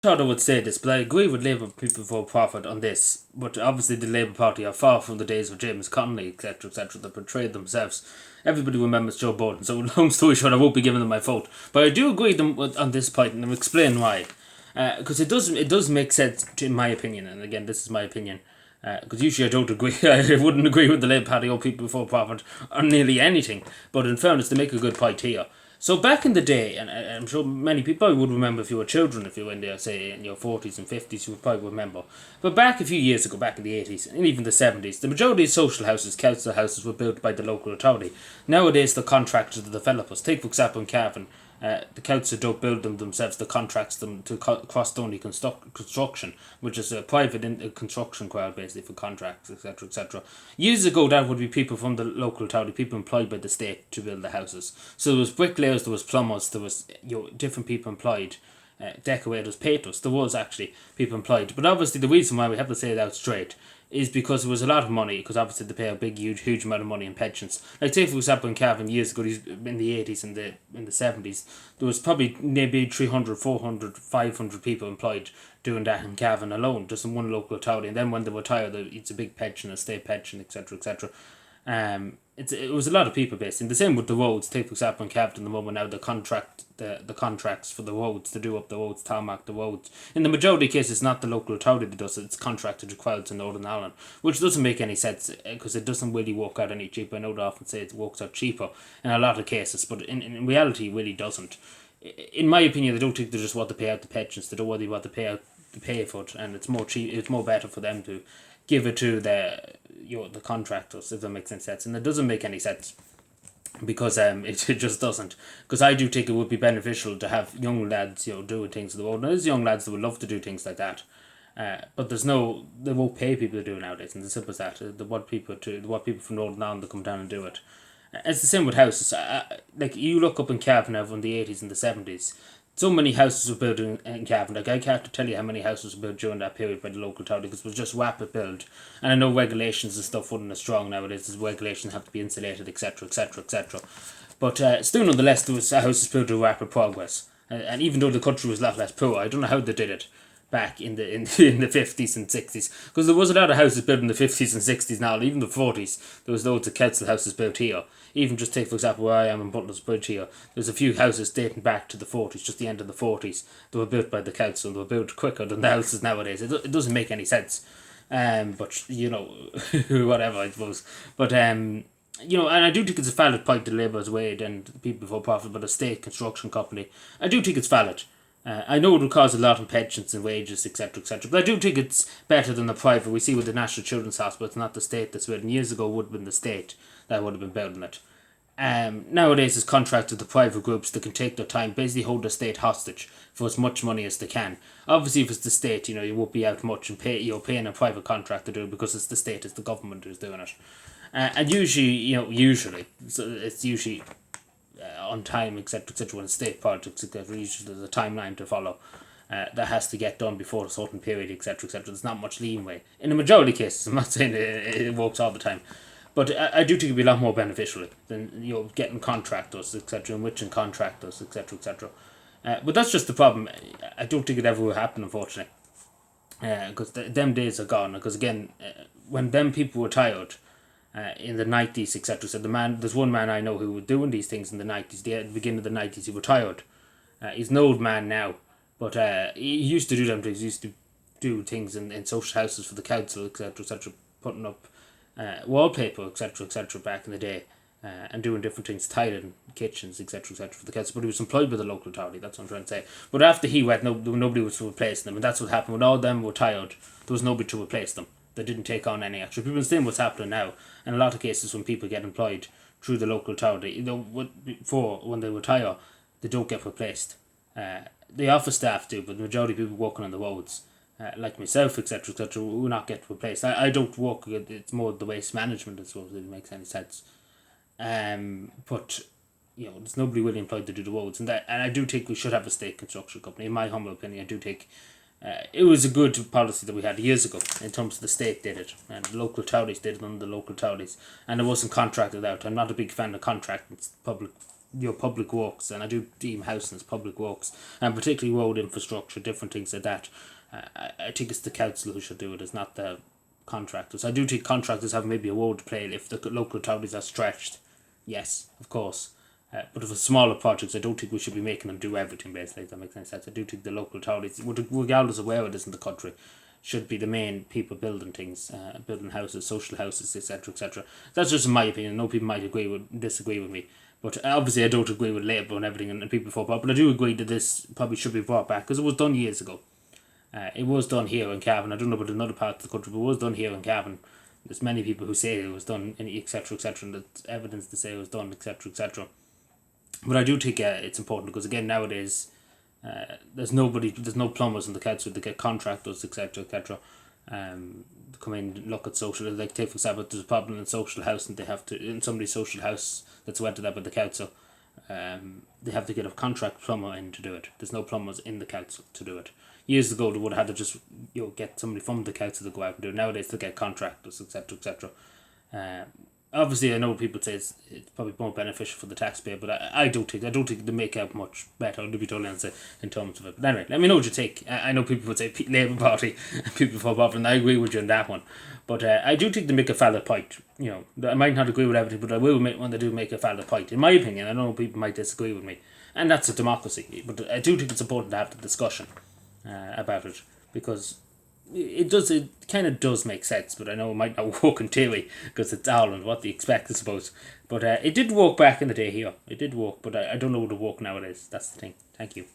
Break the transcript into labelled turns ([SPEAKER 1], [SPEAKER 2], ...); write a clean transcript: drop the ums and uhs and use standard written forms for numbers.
[SPEAKER 1] thought I would say this, but I agree with Labour people for profit on this. But obviously, the Labour Party are far from the days of James Connolly, etc., that portrayed themselves. Everybody remembers Joe Biden, so long story short, I won't be giving them my vote. But I do agree on this point, and I'll explain why. Because it does make sense, in my opinion, and again, this is my opinion. Because usually I don't agree, I wouldn't agree with the Labour Party or people for profit on nearly anything. But in fairness, they make a good point here. So back in the day, and I'm sure many people would remember if you were children, if you were in there, say in your 40s and 50s, you would probably remember. But back a few years ago, back in the 80s and even the 70s, the majority of social houses, council houses, were built by the local authority. Nowadays, they're contracted to the developers. Take, for example, in Cavan, the council don't build them themselves, they contracts them to cross-only construction, which is a private construction crowd basically for contracts, etc. Years ago, that would be people from the local authority, people employed by the state to build the houses. So there was bricklayers, there was plumbers, there was different people employed, decorators, painters. There was actually people employed. But obviously, the reason why we have to say it out straight is because there was a lot of money, because obviously they pay a big, huge amount of money in pensions. Like, say, for example, in Cavan years ago, in the 80s and in the 70s, there was probably maybe 300, 400, 500 people employed doing that in Cavan alone, just in one local authority. And then when they retire, it's a big pension, a state pension, etc. It was a lot of people basically. The same with the roads. Take for example in Cavan at the moment now, the contracts for the roads to do up the roads, tarmac the roads. In the majority of cases, it's not the local authority that does it. It's contracted to crowds in Northern Ireland, which doesn't make any sense because it doesn't really work out any cheaper. I know they often say it works out cheaper in a lot of cases, but in reality, it really doesn't. In my opinion, they don't think they just want to pay out the pensions. They don't really want to pay for it, and it's more cheap. It's more better for them to give it to the contractors, if that makes any sense. And it doesn't make any sense because it just doesn't. Because I do think it would be beneficial to have young lads doing things in the road. Now there's young lads that would love to do things like that. But they won't pay people to do it nowadays, and as simple as that. They want people from Northern Ireland to come down and do it. It's the same with houses. Like you look up in Cavan now from the 80s and the 70s. So many houses were built in Cavan. Like I can't tell you how many houses were built during that period by the local authority because it was just rapid build. And I know regulations and stuff weren't as strong nowadays. As regulations have to be insulated, etc. But still, nonetheless, there was houses built with rapid progress. And even though the country was a lot less poor, I don't know how they did it back in the 50s and 60s, because there was a lot of houses built in the 50s and 60s now, even the 40s. There was loads of council houses built here. Even just take for example where I am in Butler's Bridge here, there's a few houses dating back to the 40s, just the end of the 40s. They were built by the council. They were built quicker than the houses nowadays. It doesn't make any sense. But whatever, I suppose. But and I do think it's a valid point to Labour's Wade and people for profit, but a state construction company. I do think it's valid. I know it will cause a lot in pensions and wages, etc. But I do think it's better than the private. We see with the National Children's Hospital, it's not the state that's building. Years ago, it would have been the state that would have been building it. Nowadays, it's contracted to private groups that can take their time, basically hold the state hostage for as much money as they can. Obviously, if it's the state, you won't be out much and paying a private contractor to do it because it's the state, it's the government who's doing it. And usually, so it's usually on time, etc. When state projects, etc. Usually there's a timeline to follow that has to get done before a certain period, etc. There's not much leeway. In the majority of cases, I'm not saying it works all the time, but I do think it'd be a lot more beneficial than getting contractors, etc. Enriching contractors, etc. But that's just the problem. I don't think it ever will happen, unfortunately, because them days are gone. Because again, when them people retired, in the 90s, etc. So there's one man I know who was doing these things in the 90s, the beginning of the 90s, he retired. He's an old man now, but he used to do them things. He used to do things in social houses for the council, etc. Putting up wallpaper, etc. Back in the day, and doing different things, tiling kitchens, etc. For the council. But he was employed by the local authority, that's what I'm trying to say. But after he went, nobody was to replace them, and that's what happened. When all them retired, there was nobody to replace them. They didn't take on any extra people. And same what's happening now. In a lot of cases, when people get employed through the local authority, when they retire, they don't get replaced. The office staff do, but the majority of people working on the roads, like myself, etc., will not get replaced. I don't work. It's more the waste management, I suppose, if it makes any sense. But there's nobody really employed to do the roads, and I do think we should have a state construction company. In my humble opinion, I do think. It was a good policy that we had years ago in terms of the state did it and the local authorities did it under the local authorities, and it wasn't contracted out. I'm not a big fan of contracting public your public works, and I do deem housing as public works, and particularly road infrastructure, different things like that. I think it's the council who should do it. It's not the contractors. I do think contractors have maybe a role to play if the local authorities are stretched. Yes, of course. But for smaller projects, I don't think we should be making them do everything, basically, if that makes any sense. I do think the local authorities, regardless of where it is in the country, should be the main people building things, building houses, social houses, etc., etc. That's just in my opinion. I know people might disagree with me, but obviously I don't agree with Labour and everything and people for but I do agree that this probably should be brought back because it was done years ago. It was done here in Cavan. I don't know about another part of the country, but it was done here in Cavan. There's many people who say it was done, etc., etc., and there's evidence to say it was done, etc., etc. But I do think it's important because again nowadays, there's no plumbers in the council. They get contractors, etc., etc. Come in and look at social. Like take for example, there's a problem in social house, and they have to in somebody's social house that's rented out by the council. They have to get a contract plumber in to do it. There's no plumbers in the council to do it. Years ago, they would have had to just get somebody from the council to go out and do it. Nowadays, they get contractors, etc., etc. Obviously, I know people say it's probably more beneficial for the taxpayer, but I don't think they make out much better, to be totally honest, in terms of it. But anyway, let me know what you think. I know people would say Labour Party and people for Bob, and I agree with you on that one. But I do think they make a valid point. I might not agree with everything, but I will make when they do make a valid point. In my opinion, I know people might disagree with me, and that's a democracy. But I do think it's important to have the discussion about it because it kind of does make sense, but I know it might not work in theory because it's Ireland. What do you expect, I suppose? But it did work back in the day here. It did work, but I don't know what it work nowadays. That's the thing. Thank you.